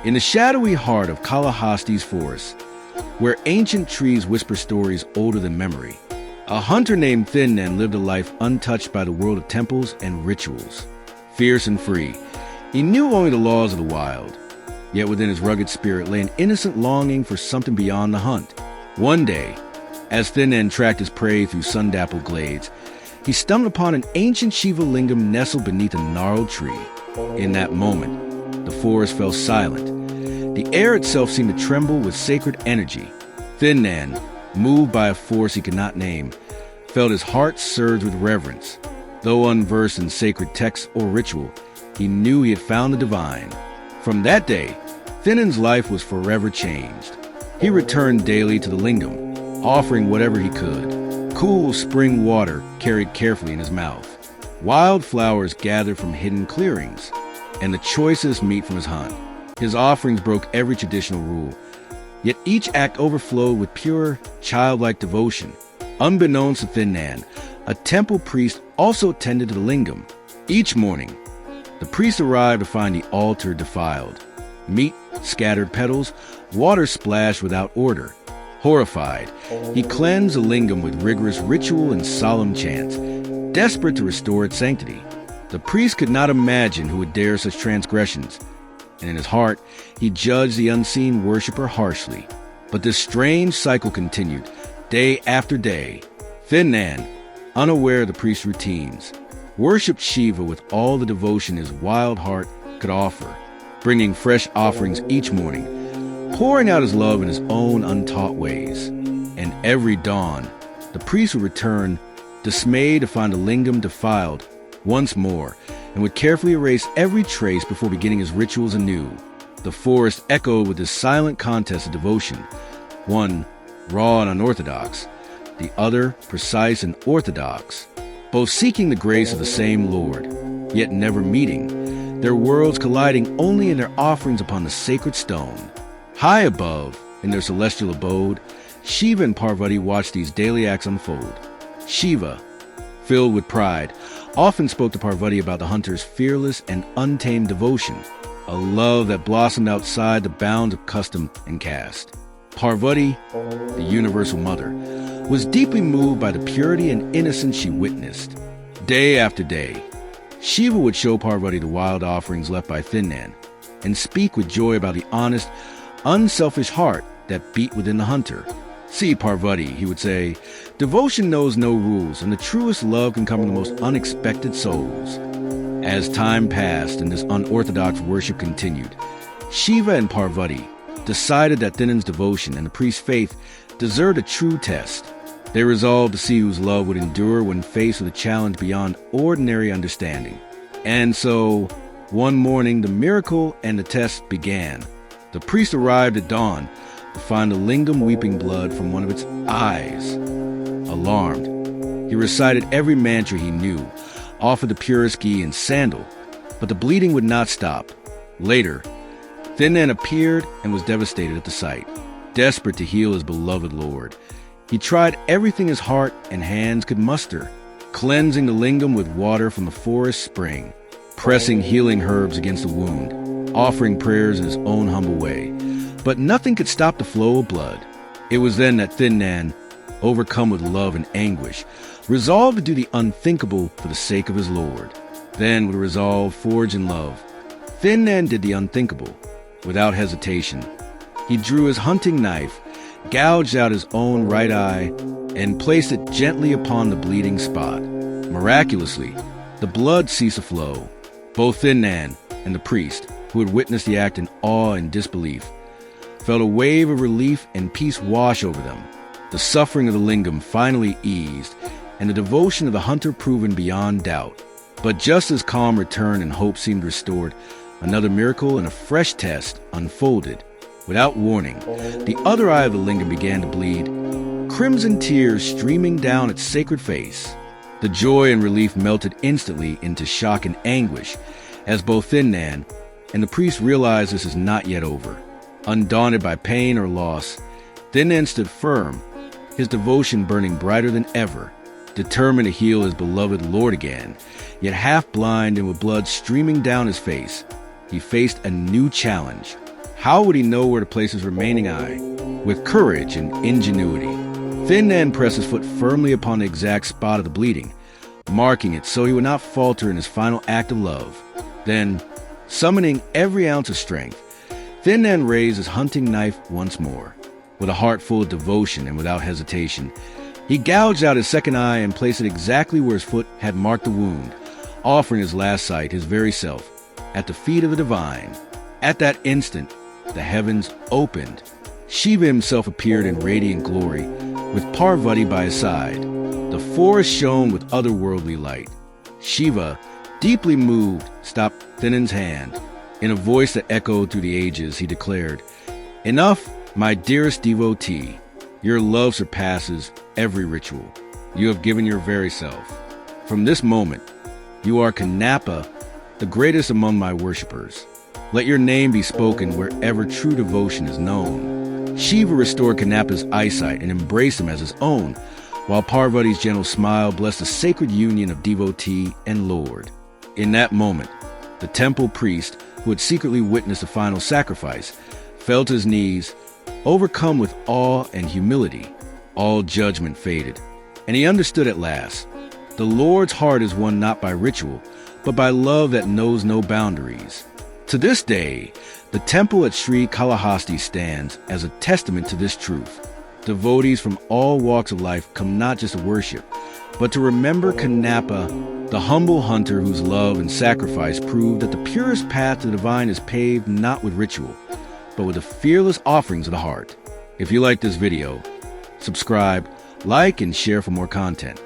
In the shadowy heart of Kalahesti's forest, where ancient trees whisper stories older than memory, a hunter named Thin Nen lived a life untouched by the world of temples and rituals. Fierce and free, he knew only the laws of the wild. Yet within his rugged spirit lay an innocent longing for something beyond the hunt. One day, as Thin Nen tracked his prey through sun-dappled glades, he stumbled upon an ancient Shiva lingam nestled beneath a gnarled tree. In that moment, the forest fell silent. The air itself seemed to tremble with sacred energy. Thin Nen, moved by a force he could not name, felt his heart surge with reverence. Though unversed in sacred texts or ritual, he knew he had found the divine. From that day, Thin Nen's life was forever changed. He returned daily to the lingam, offering whatever he could. Cool spring water carried carefully in his mouth. Wild flowers gathered from hidden clearings, and the choicest meat from his hunt. His offerings broke every traditional rule, yet each act overflowed with pure, childlike devotion. Unbeknownst to Thin Nen, a temple priest also tended to the lingam. Each morning, the priest arrived to find the altar defiled. Meat scattered petals, water splashed without order. Horrified, he cleansed the lingam with rigorous ritual and solemn chants, desperate to restore its sanctity. The priest could not imagine who would dare such transgressions, and in his heart, he judged the unseen worshiper harshly. But this strange cycle continued, day after day. Thin Nen, unaware of the priest's routines, worshipped Shiva with all the devotion his wild heart could offer, bringing fresh offerings each morning, pouring out his love in his own untaught ways. And every dawn, the priest would return, dismayed to find the lingam defiled once more, and would carefully erase every trace before beginning his rituals anew. The forest echoed with this silent contest of devotion, one raw and unorthodox, the other precise and orthodox, both seeking the grace of the same Lord, yet never meeting, their worlds colliding only in their offerings upon the sacred stone. High above, in their celestial abode, Shiva and Parvati watched these daily acts unfold. Shiva, filled with pride, often spoke to Parvati about the hunter's fearless and untamed devotion, a love that blossomed outside the bounds of custom and caste. Parvati, the universal mother, was deeply moved by the purity and innocence she witnessed. Day after day, Shiva would show Parvati the wild offerings left by Thin Nen, and speak with joy about the honest, unselfish heart that beat within the hunter. "See, Parvati," he would say, "devotion knows no rules, and the truest love can come from the most unexpected souls." As time passed and this unorthodox worship continued, Shiva and Parvati decided that Thin Nen's devotion and the priest's faith deserved a true test. They resolved to see whose love would endure when faced with a challenge beyond ordinary understanding. And so, one morning, the miracle and the test began. The priest arrived at dawn to find the lingam weeping blood from one of its eyes. Alarmed, he recited every mantra he knew, offered the purest ghee and sandal, but the bleeding would not stop. Later, Thin Nen appeared and was devastated at the sight. Desperate to heal his beloved lord, he tried everything his heart and hands could muster, cleansing the lingam with water from the forest spring, pressing healing herbs against the wound, offering prayers in his own humble way. But nothing could stop the flow of blood. It was then that Thin Nen, overcome with love and anguish, resolved to do the unthinkable for the sake of his lord. Then, with a resolve forged in love, Thin Nen did the unthinkable. Without hesitation, he drew his hunting knife, gouged out his own right eye, and placed it gently upon the bleeding spot. Miraculously, the blood ceased to flow. Both Thin Nen and the priest, who had witnessed the act in awe and disbelief, felt a wave of relief and peace wash over them. The suffering of the lingam finally eased, and the devotion of the hunter proven beyond doubt. But just as calm returned and hope seemed restored, another miracle and a fresh test unfolded. Without warning, the other eye of the lingam began to bleed, crimson tears streaming down its sacred face. The joy and relief melted instantly into shock and anguish as both Thin Nen and the priest realized this is not yet over. Undaunted by pain or loss, Thin Nen stood firm, his devotion burning brighter than ever, determined to heal his beloved lord again. Yet half blind and with blood streaming down his face, he faced a new challenge. How would he know where to place his remaining eye? With courage and ingenuity, Thin Nan pressed his foot firmly upon the exact spot of the bleeding, marking it so he would not falter in his final act of love. Then, summoning every ounce of strength, Thin Nan raised his hunting knife once more. With a heart full of devotion and without hesitation, he gouged out his second eye and placed it exactly where his foot had marked the wound, offering his last sight, his very self, at the feet of the divine. At that instant, the heavens opened. Shiva himself appeared in radiant glory, with Parvati by his side. The forest shone with otherworldly light. Shiva, deeply moved, stopped Thin Nan's hand. In a voice that echoed through the ages, he declared, "Enough, my dearest devotee. Your love surpasses every ritual. You have given your very self. From this moment, you are Kanapa, the greatest among my worshippers. Let your name be spoken wherever true devotion is known." Shiva restored Kanapa's eyesight and embraced him as his own, while Parvati's gentle smile blessed the sacred union of devotee and lord. In that moment, the temple priest, who had secretly witnessed the final sacrifice, fell to his knees, overcome with awe and humility. All judgment faded, and he understood at last. The Lord's heart is won not by ritual, but by love that knows no boundaries. To this day, the temple at Sri Kalahasti stands as a testament to this truth. Devotees from all walks of life come not just to worship, but to remember Kanapa, the humble hunter whose love and sacrifice proved that the purest path to the divine is paved not with ritual, but with the fearless offerings of the heart. If you like this video, subscribe, like, and share for more content.